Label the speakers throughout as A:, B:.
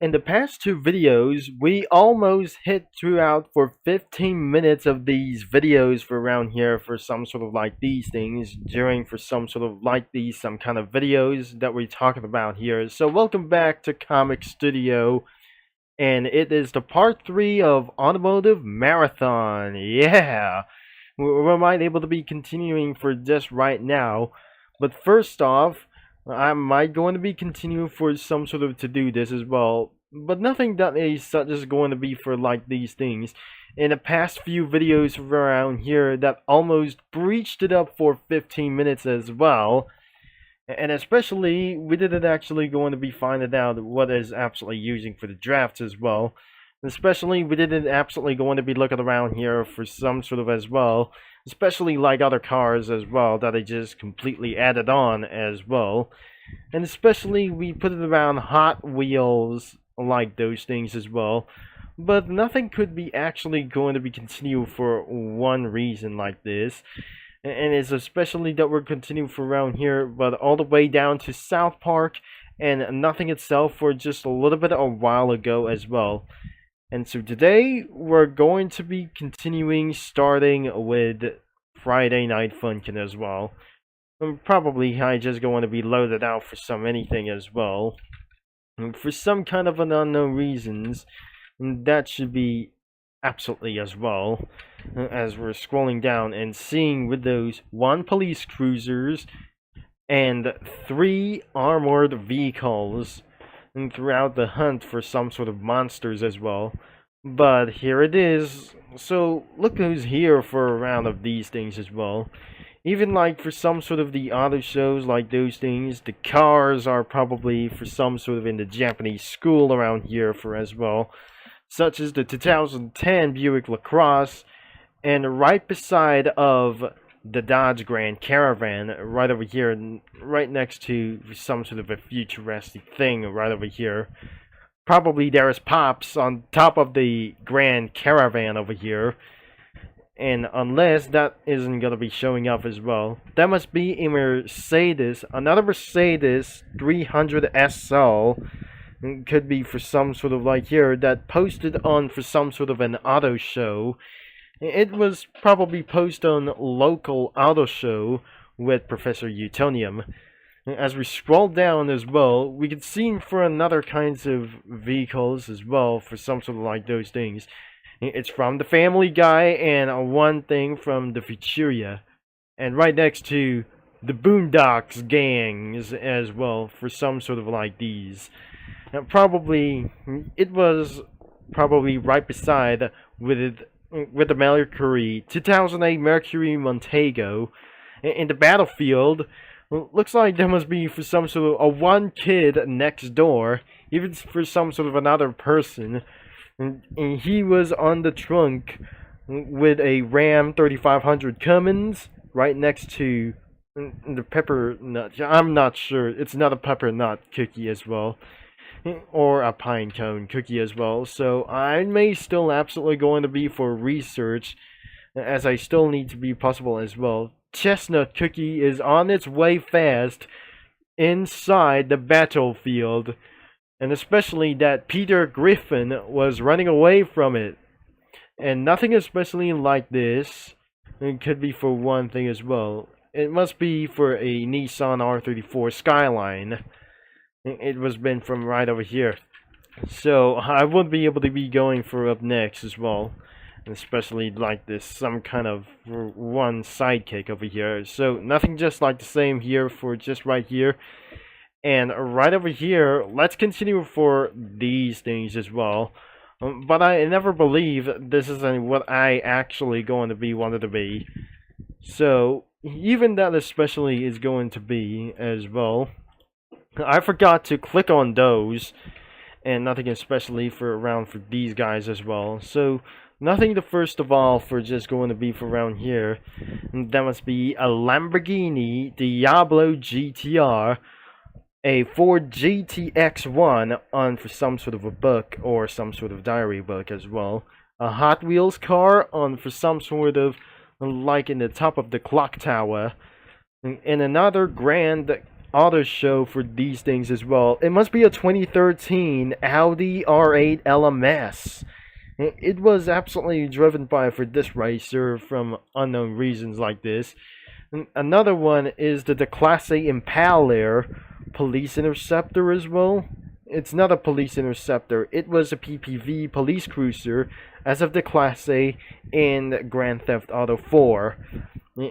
A: In the past two videos, we almost hit throughout for 15 minutes of these videos for around here for some sort of like these things, during for some sort of like these, some kind of videos that we're talking about here. So welcome back to Comic Studio, and it is the part 3 of Automotive Marathon. Yeah! We might able to be continuing for just right now, but first off, I might going to be continuing for some sort of to do this as well, but nothing that is such is going to be for like these things. In the past few videos around here that almost breached it up for 15 minutes as well, and especially we didn't actually going to be finding out what is absolutely using for the drafts as well. Especially we didn't absolutely going to be looking around here for some sort of as well, especially like other cars as well that I just completely added on as well. And especially we put it around Hot Wheels like those things as well. But nothing could be actually going to be continued for one reason like this. And it's especially that we're continuing for around here, but all the way down to South Park and nothing itself for just a little bit a while ago as well. And so today we're going to be continuing starting with Friday Night Funkin' as well. Probably I just going to be loaded out for some anything as well. For some kind of an unknown reasons, that should be absolutely as well. As we're scrolling down and seeing with those 1 police cruisers and 3 armored vehicles and throughout the hunt for some sort of monsters as well. But here it is. So look who's here for a round of these things as well. Even like for some sort of the auto shows like those things, the cars are probably for some sort of in the Japanese school around here for as well. Such as the 2010 Buick LaCrosse, and right beside of the Dodge Grand Caravan right over here, right next to some sort of a futuristic thing right over here. Probably there's Pops on top of the Grand Caravan over here. And unless that isn't going to be showing up as well, that must be a Mercedes, another Mercedes 300 SL. Could be for some sort of like here that posted on for some sort of an auto show. It was probably posted on local auto show with Professor Utonium. As we scroll down as well, we can see for another kinds of vehicles as well for some sort of like those things. It's from the Family Guy and one thing from the Futuria. And right next to the Boondocks gangs as well for some sort of like these. Now probably it was probably right beside with the Mercury 2008 Mercury Montego in the battlefield. Looks like there must be for some sort of a one kid next door, even for some sort of another person, and he was on the trunk with a Ram 3500 Cummins right next to the pepper nut. I'm not sure. It's not a pepper nut cookie as well, or a pine cone cookie as well. So I may still absolutely going to be for research, as I still need to be possible as well. Chestnut cookie is on its way fast inside the battlefield, and especially that Peter Griffin was running away from it. And nothing especially like this. It could be for one thing as well. It must be for a Nissan R34 Skyline. It was been from right over here. So I won't be able to be going for up next as well. Especially like this, some kind of one sidekick over here. So nothing just like the same here for just right here. And right over here, let's continue for these things as well. But I never believe this isn't what I actually going to be wanted to be. So even that especially is going to be as well. I forgot to click on those. And nothing especially for around for these guys as well. So nothing the first of all for just going to be for around here. That must be a Lamborghini Diablo GTR, a Ford GTX1 on for some sort of a book or some sort of diary book as well. A Hot Wheels car on for some sort of like in the top of the clock tower. And another Grand auto show for these things as well. It must be a 2013 Audi R8 LMS. It was absolutely driven by for this racer from unknown reasons like this. Another one is the Class A Impaler police interceptor as well. It's not a police interceptor. It was a PPV police cruiser as of the Class A in Grand Theft Auto 4.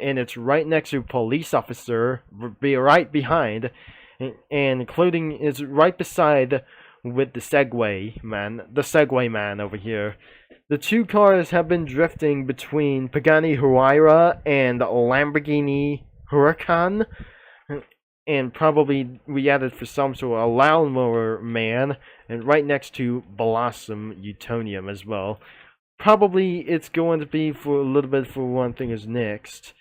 A: And it's right next to police officer, right behind, and including is right beside with the Segway man over here. The two cars have been drifting between Pagani Huayra and Lamborghini Huracan, and probably we added for some sort of a lawnmower man, and right next to Blossom Utonium as well. Probably it's going to be for a little bit for one thing is next.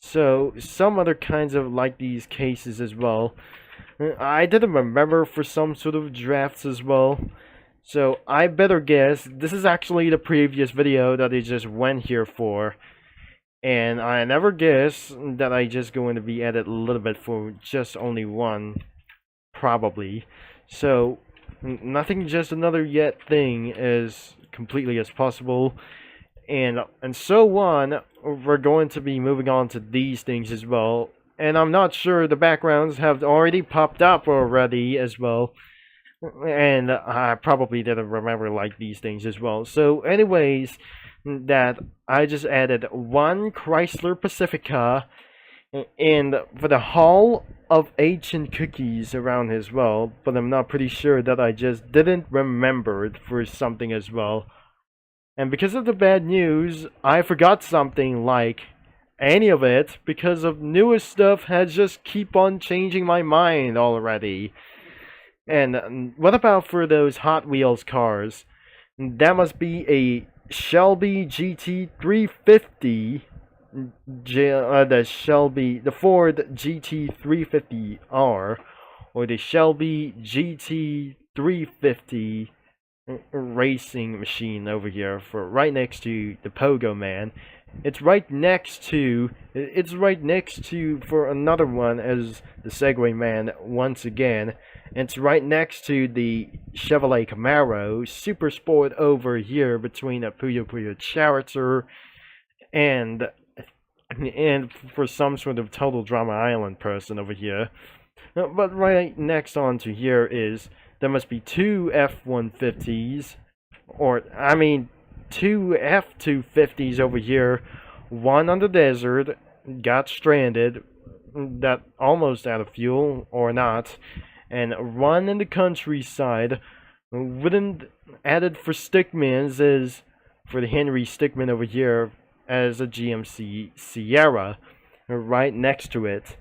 A: So some other kinds of like these cases as well. I didn't remember for some sort of drafts as well. So I better guess this is actually the previous video that I just went here for. And I never guess that I just going to be added a little bit for just only one. Probably. So nothing, just another yet thing as completely as possible. And so on, we're going to be moving on to these things as well. And I'm not sure the backgrounds have already popped up already as well. And I probably didn't remember like these things as well. So anyways, that I just added one Chrysler Pacifica and for the Hall of Ancient Cookies around as well. But I'm not pretty sure that I just didn't remember it for something as well. And because of the bad news, I forgot something like any of it because of newest stuff has just keep on changing my mind already. And what about for those Hot Wheels cars? That must be a Shelby GT350, the Ford GT350R, or the Shelby GT350 racing machine over here for right next to the Pogo Man. It's right next to for another one as the Segway Man once again. It's right next to the Chevrolet Camaro Super Sport over here between a Puyo Puyo Character and for some sort of total Drama Island person over here. But right next on to here is there must be two F-150s, or I mean two F-250s over here. One on the desert, got stranded, that almost out of fuel or not, and one in the countryside. Wouldn't added for Stickmans as for the Henry Stickmin over here as a GMC Sierra, right next to it.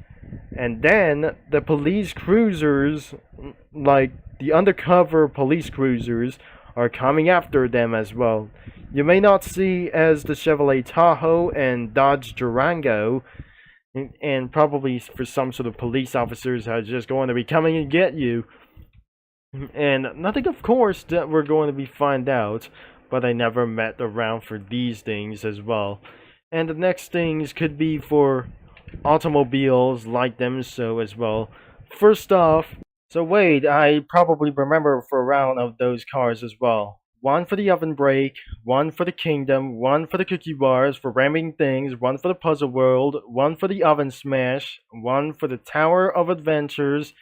A: And then the police cruisers, like the undercover police cruisers, are coming after them as well. You may not see as the Chevrolet Tahoe and Dodge Durango, and probably for some sort of police officers are just going to be coming and get you. And nothing, of course, that we're going to be find out, but I never met around for these things as well. And the next things could be for automobiles like them so as well. First off, so wait, I probably remember for a round of those cars as well. One for the oven brake, one for the kingdom, one for the cookie bars for ramming things, one for the puzzle world, one for the oven smash, one for the tower of adventures,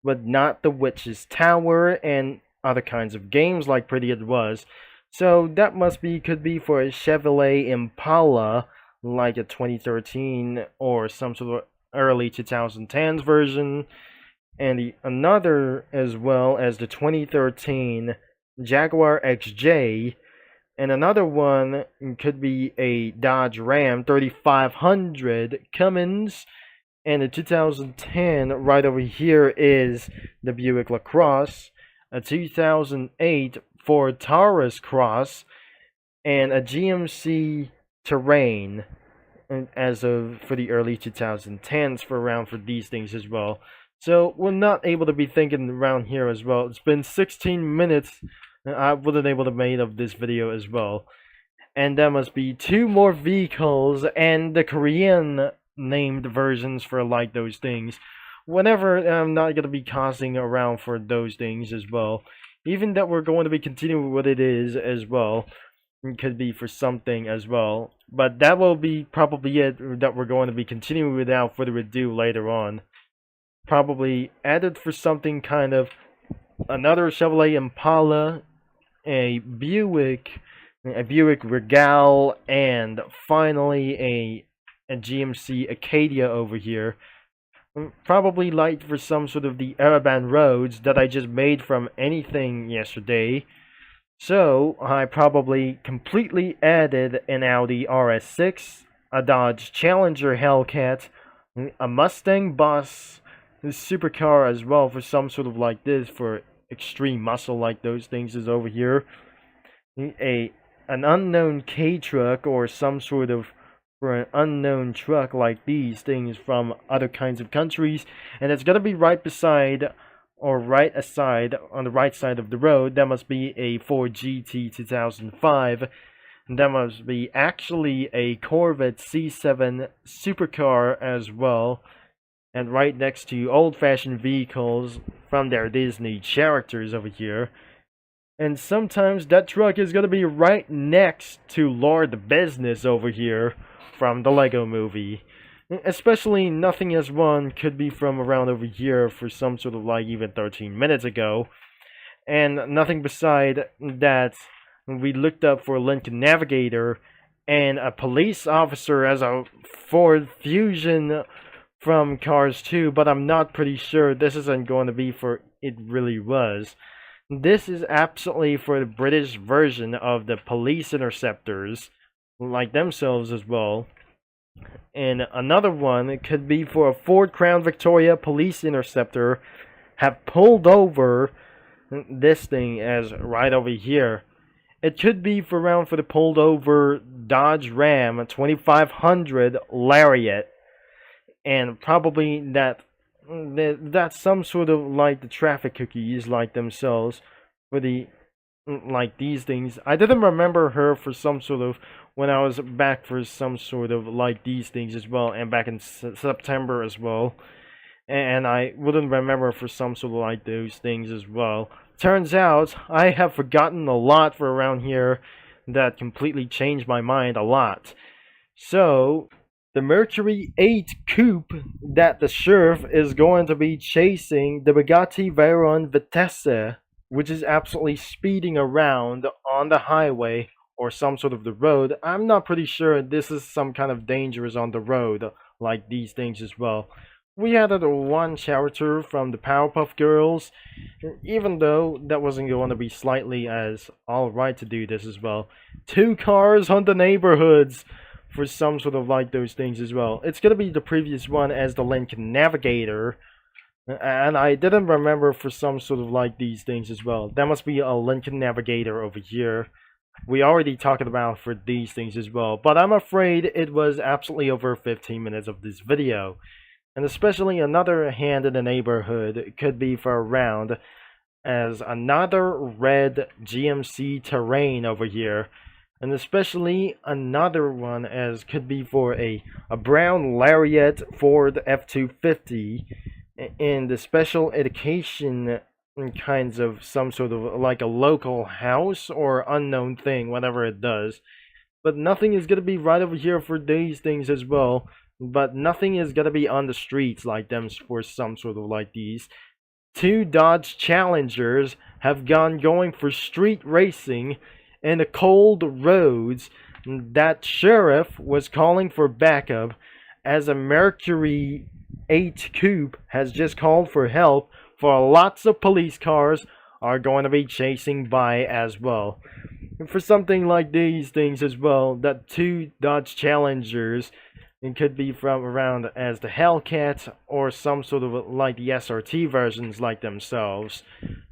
A: but not the witch's tower and other kinds of games like Pretty It Was. So that must be could be for a Chevrolet Impala, like a 2013 or some sort of early 2010s version, and another as well as the 2013 Jaguar XJ, and another one could be a Dodge Ram 3500 Cummins, and a 2010 right over here is the Buick LaCrosse, a 2008 Ford Taurus Cross, and a GMC Terrain as of for the early 2010s for around for these things as well. So we're not able to be thinking around here as well. It's been 16 minutes I wasn't able to make of this video as well. And there must be two more vehicles and the Korean named versions for like those things. whenever I'm not going to be causing around for those things as well. Even that we're going to be continuing what it is as well. It could be for something as well. But that will be probably it that we're going to be continuing without further ado later on. Probably added for something kind of another Chevrolet Impala, a Buick Regal, and finally a GMC Acadia over here. Probably light for some sort of the Araban roads that I just made from anything yesterday. So I probably completely added an Audi RS6, a Dodge Challenger Hellcat, a Mustang Bus, a supercar as well for some sort of like this for extreme muscle like those things is over here. An unknown K truck or some sort of for an unknown truck like these things from other kinds of countries, and it's gonna be right beside or right aside on the right side of the road. That must be a Ford GT 2005. And that must be actually a Corvette C7 supercar as well. And right next to old-fashioned vehicles from their Disney characters over here. And sometimes that truck is going to be right next to Lord Business over here from the Lego Movie. Especially Nothing As One could be from around over here for some sort of like even 13 minutes ago. And nothing beside that, we looked up for Lincoln Navigator and a police officer as a Ford Fusion from Cars 2, but I'm not pretty sure this isn't going to be for It Really Was. This is absolutely for the British version of the police interceptors, like themselves as well. And another one, it could be for a Ford Crown Victoria police interceptor, have pulled over this thing as right over here. It could be for around for the pulled over Dodge Ram 2500 Lariat. And probably that's some sort of like the traffic cookies like themselves for the like these things. I didn't remember her for some sort of when I was back for some sort of like these things as well, and back in September as well. And I wouldn't remember for some sort of like those things as well. Turns out I have forgotten a lot for around here that completely changed my mind a lot. So the Mercury 8 Coupe that the Shure is going to be chasing the Bugatti Veyron Vitesse, which is absolutely speeding around on the highway or some sort of the road. I'm not pretty sure this is some kind of dangerous on the road like these things as well. We added one character from the Powerpuff Girls, even though that wasn't going to be slightly as alright to do this as well. 2 cars on the neighborhoods for some sort of like those things as well. It's gonna be the previous one as the Lincoln Navigator, and I didn't remember for some sort of like these things as well. That must be a Lincoln Navigator over here. We already talked about for these things as well, but I'm afraid it was absolutely over 15 minutes of this video. And especially another hand in the neighborhood could be for around as another red GMC Terrain over here. And especially another one as could be for a brown Lariat Ford F-250 in the special education kinds of some sort of like a local house or unknown thing, whatever it does. But nothing is going to be right over here for these things as well. But nothing is going to be on the streets like them for some sort of like these. 2 Dodge Challengers have going for street racing in the cold roads. That sheriff was calling for backup as a Mercury 8 Coupe has just called for help, for lots of police cars are going to be chasing by as well. And for something like these things as well, that 2 Dodge Challengers, it could be from around as the Hellcat or some sort of like the SRT versions like themselves.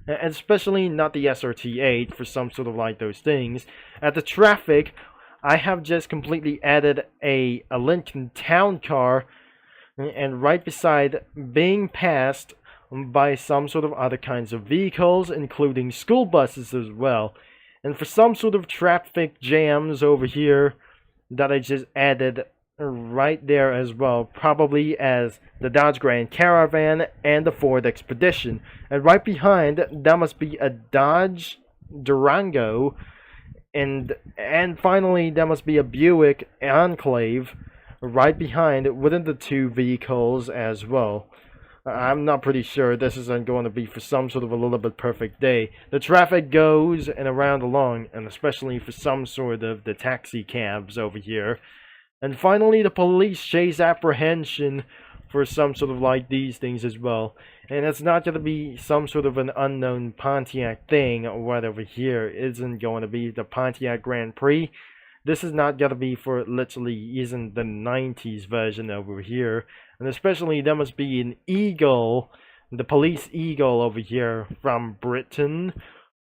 A: And especially not the SRT8 for some sort of like those things. At the traffic, I have just completely added a Lincoln Town Car, and right beside being passed by some sort of other kinds of vehicles, including school buses as well. And for some sort of traffic jams over here that I just added right there as well, probably as the Dodge Grand Caravan and the Ford Expedition. And right behind, that must be a Dodge Durango, and finally, that must be a Buick Enclave right behind within the two vehicles as well. I'm not pretty sure this isn't going to be for some sort of a little bit perfect day. The traffic goes and around along, and especially for some sort of the taxi cabs over here. And finally, the police chase apprehension for some sort of like these things as well. And it's not going to be some sort of an unknown Pontiac thing right over here. It isn't going to be the Pontiac Grand Prix. This is not going to be for literally isn't the 90s version over here. And especially there must be an Eagle, the police Eagle over here from Britain.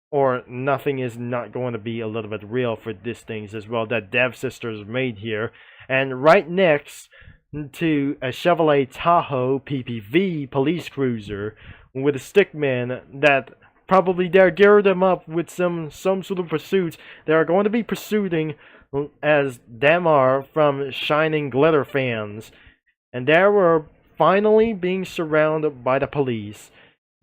A: Or nothing is not going to be a little bit real for these things as well that Dev Sisters made here. And right next to a Chevrolet Tahoe PPV police cruiser with a stickman that probably they're geared them up with some sort of pursuits. They are going to be pursuing as Damar from Shining Glitter fans. And they were finally being surrounded by the police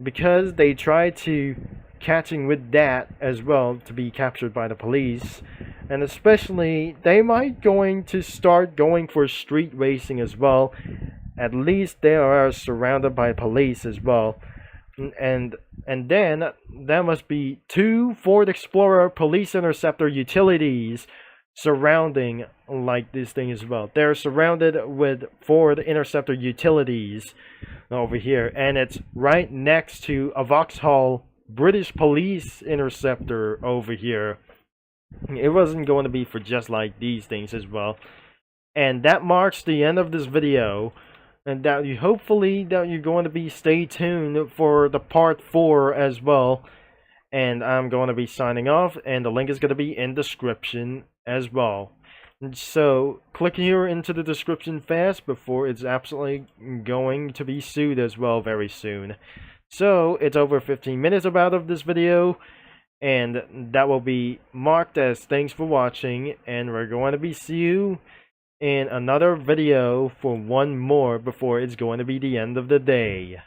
A: because they tried to catching with that as well to be captured by the police. And especially they might going to start going for street racing as well. At least they are surrounded by police as well. And then there must be two Ford Explorer Police Interceptor utilities surrounding like this thing as well. They're surrounded with Ford Interceptor utilities over here, and it's right next to a Vauxhall British Police Interceptor over here. It wasn't going to be for just like these things as well. And that marks the end of this video. And that you hopefully that you're going to be stay tuned for the part 4 as well. And I'm going to be signing off, and the link is going to be in description as well. And so click here into the description fast before it's absolutely going to be sued as well very soon. So it's over 15 minutes about of this video, and that will be marked as thanks for watching, and we're going to be see you in another video for one more before it's going to be the end of the day.